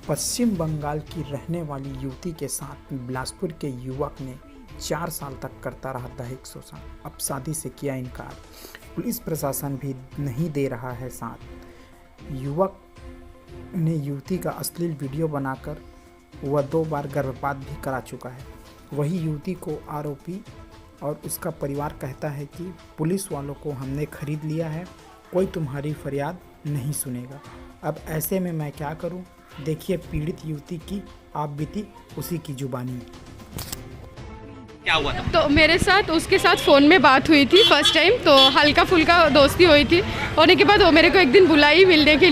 पश्चिम बंगाल की रहने वाली युवती के साथ बिलासपुर के युवक ने 4 साल तक करता रहा दैहिक शोषण। अब शादी से किया इनकार। पुलिस प्रशासन भी नहीं दे रहा है साथ। युवक ने युवती का अश्लील वीडियो बनाकर वह 2 बार गर्भपात भी करा चुका है। वही युवती को आरोपी और उसका परिवार कहता है कि पुलिस वालों को हमने खरीद लिया है, कोई तुम्हारी फरियाद नहीं सुनेगा। अब ऐसे में मैं क्या करूं? देखिए पीड़ित युवती की आप बीती उसी की जुबानी। क्या हुआ था? तो मेरे साथ उसके साथ फ़ोन में बात हुई थी फर्स्ट टाइम, तो हल्का फुल्का दोस्ती हुई थी। होने के बाद वो मेरे को एक दिन बुलाई मिलने के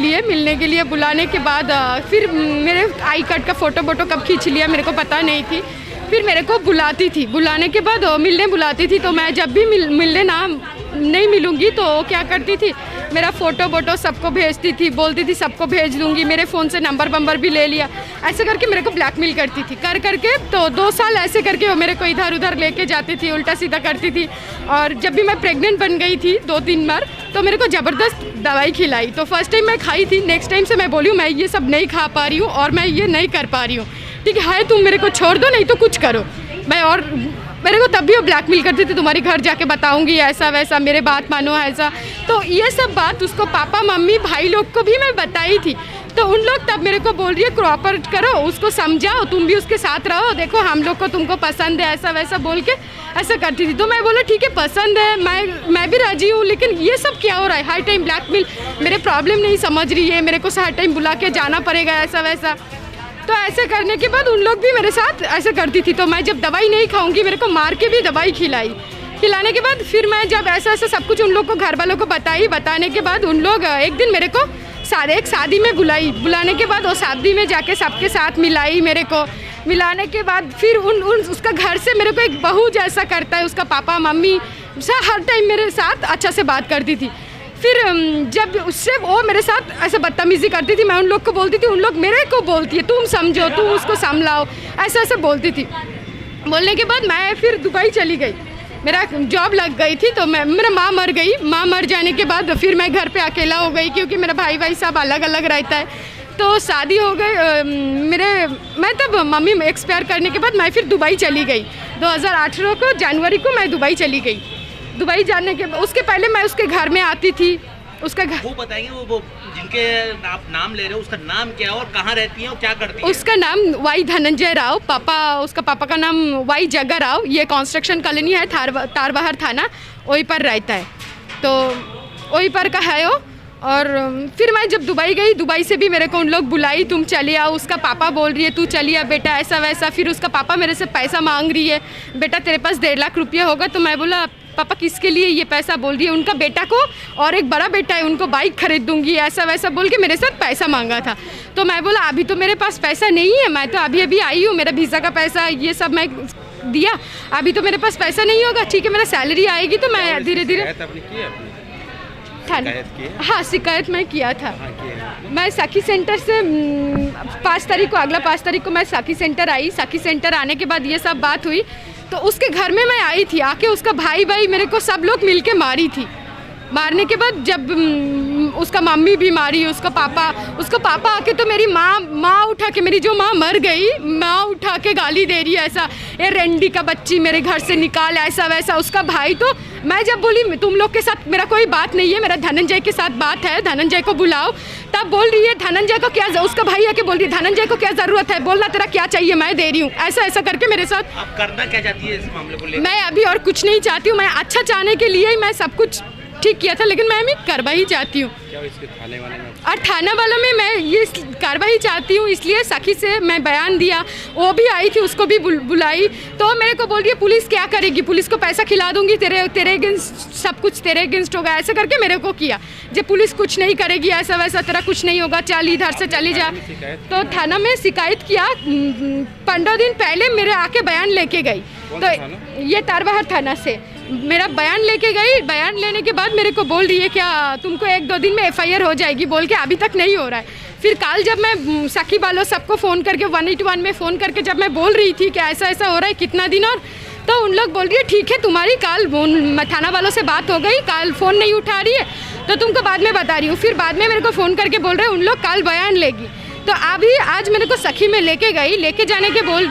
लिए बुलाने के बाद फिर मेरे आई कार्ड का फ़ोटो कब खींच लिया मेरे को पता नहीं थी। फिर मेरे को बुलाती थी, बुलाने के बाद मिलने बुलाती थी। तो मैं जब भी मिलने ना नहीं मिलूँगी तो क्या करती थी, मेरा फ़ोटो सबको भेजती थी, बोलती थी सबको भेज दूँगी। मेरे फ़ोन से नंबर भी ले लिया। ऐसे करके मेरे को ब्लैकमेल करती थी करके। तो 2 साल ऐसे करके वो मेरे को इधर उधर लेके जाती थी, उल्टा सीधा करती थी। और जब भी मैं प्रेग्नेंट बन गई थी 2-3 बार, तो मेरे को ज़बरदस्त दवाई खिलाई। तो फर्स्ट टाइम मैं खाई थी, नेक्स्ट टाइम से मैं बोली मैं ये सब नहीं खा पा रही हूँ और मैं ये नहीं कर पा रही हूँ। ठीक है, तुम मेरे को छोड़ दो, नहीं तो कुछ करो। मैं और मेरे को तब भी वो ब्लैकमेल करती थी, तुम्हारी घर जाके बताऊंगी ऐसा वैसा, मेरे बात मानो ऐसा। तो ये सब बात उसको पापा मम्मी भाई लोग को भी मैं बताई थी। तो उन लोग तब मेरे को बोल रही है कोऑपरेट करो, उसको समझाओ, तुम भी उसके साथ रहो, देखो हम लोग को तुमको पसंद है, ऐसा वैसा बोल के ऐसा करती थी। तो मैं बोला ठीक है पसंद है, मैं भी राजी हूँ, लेकिन ये सब क्या हो रहा है? हर टाइम ब्लैकमेल, मेरे प्रॉब्लम नहीं समझ रही है, मेरे को हर टाइम बुला के जाना पड़ेगा ऐसा वैसा। तो ऐसे करने के बाद उन लोग भी मेरे साथ ऐसे करती थी। तो मैं जब दवाई नहीं खाऊंगी, मेरे को मार के भी दवाई खिलाने के बाद फिर मैं जब ऐसा सब कुछ उन लोग को घर वालों को बताने के बाद उन लोग एक दिन मेरे को एक शादी में बुलाने के बाद वो शादी में जाके सबके साथ मिलाई। मेरे को मिलाने के बाद फिर उसका घर से मेरे को एक बहू जैसा करता है, उसका पापा मम्मी हर टाइम मेरे साथ अच्छा से बात करती थी। फिर जब उससे वो मेरे साथ ऐसे बदतमीज़ी करती थी, मैं उन लोग को बोलती थी, उन लोग मेरे को बोलती है तुम समझो, तुम उसको संभलाओ, ऐसे बोलती थी। बोलने के बाद मैं फिर दुबई चली गई, मेरा जॉब लग गई थी। तो मेरा माँ मर गई। माँ मर जाने के बाद फिर मैं घर पे अकेला हो गई, क्योंकि मेरा भाई सब अलग अलग रहता है। तो शादी हो गई मैं तब मम्मी एक्सपायर करने के बाद मैं फिर दुबई चली गई। 2018 को जनवरी को मैं दुबई चली गई। दुबई जाने के उसके पहले मैं उसके घर में आती थी। उसका घर वो बताएंगे, वो जिनके आप नाम ले रहे हो उसका नाम क्या है और कहाँ रहती है और क्या करती है? उसका नाम वाई धनंजय राव, उसका पापा का नाम वाई जग्गा राव। ये कंस्ट्रक्शन कॉलोनी है, तारबहार थाना, वहीं पर रहता है। तो वहीं पर का है वो। और फिर मैं जब दुबई गई, दुबई से भी मेरे को उन लोग बुलाई, तुम चले आओ। उसका पापा बोल रही है तू चली आ बेटा, ऐसा वैसा। फिर उसका पापा मेरे से पैसा मांग रही है, बेटा तेरे पास 1.5 लाख रुपया होगा। तो मैं बोला पापा किसके लिए ये पैसा? बोल रही है उनका बेटा को, और एक बड़ा बेटा है उनको बाइक खरीद दूंगी, ऐसा वैसा बोल के मेरे साथ पैसा मांगा था। तो मैं बोला अभी तो मेरे पास पैसा नहीं है, मैं तो अभी आई हूँ, मेरा वीज़ा का पैसा ये सब मैं दिया, अभी तो मेरे पास पैसा नहीं होगा। ठीक है, मेरा सैलरी आएगी तो मैं धीरे धीरे हाँ शिकायत मैं किया था। मैं साखी सेंटर से 5 तारीख को, अगला 5 तारीख को मैं साखी सेंटर आई। साखी सेंटर आने के बाद ये सब बात हुई। तो उसके घर में मैं आई थी, आके उसका भाई मेरे को सब लोग मिलके मारी थी। मारने के बाद जब उसका मम्मी भी मारी, उसका पापा आके तो मेरी माँ उठा के, मेरी जो माँ मर गई, माँ उठा के गाली दे रही है ऐसा, ये रेंडी का बच्ची मेरे घर से निकाल, ऐसा वैसा। उसका भाई तो मैं जब बोली तुम लोग के साथ मेरा कोई बात नहीं है, मेरा धनंजय के साथ बात है, धनंजय को बुलाओ, तब बोल रही है धनंजय को क्या, उसका भाई आके बोल रही है धनंजय को क्या ज़रूरत है, बोलना तेरा क्या चाहिए मैं दे रही हूँ, ऐसा करके मेरे साथ। आप करना क्या चाहती है इस मामले को लेकर? मैं अभी और कुछ नहीं चाहती हूँ, मैं अच्छा चाहने के लिए ही मैं सब कुछ ठीक किया था, लेकिन मैं कार्रवाई चाहती हूँ। और थाना वालों में मैं ये कार्रवाई चाहती हूँ, इसलिए सखी से मैं बयान दिया, वो भी आई थी, उसको भी बुलाई। तो मेरे को बोल रही है पुलिस क्या करेगी, पुलिस को पैसा खिला दूंगी, तेरे अगेंस्ट सब कुछ तेरे अगेंस्ट होगा, ऐसे करके मेरे को किया। जब पुलिस कुछ नहीं करेगी, ऐसा वैसा, तेरा कुछ नहीं होगा, चल इधर से चली जा। तो थाना में शिकायत किया। 15 दिन पहले मेरे आके बयान लेके गई। तो ये तारबहार थाना से मेरा बयान लेके गई। बयान लेने के बाद मेरे को बोल रही है क्या तुमको 1-2 दिन में FIR हो जाएगी, बोल के अभी तक नहीं हो रहा है। फिर कल जब मैं सखी वालों सबको फ़ोन करके 181 में फ़ोन करके जब मैं बोल रही थी कि ऐसा हो रहा है कितना दिन और, तो उन लोग बोल रही है ठीक है तुम्हारी कल थाना वालों से बात हो गई, कल फ़ोन नहीं उठा रही है तो तुमको बाद में बता रही हूँ। फिर बाद में मेरे को फ़ोन करके बोल रहे हैं उन लोग कल बयान लेगी। तो अभी आज मेरे को सखी में लेके गई, लेके जाने के बोल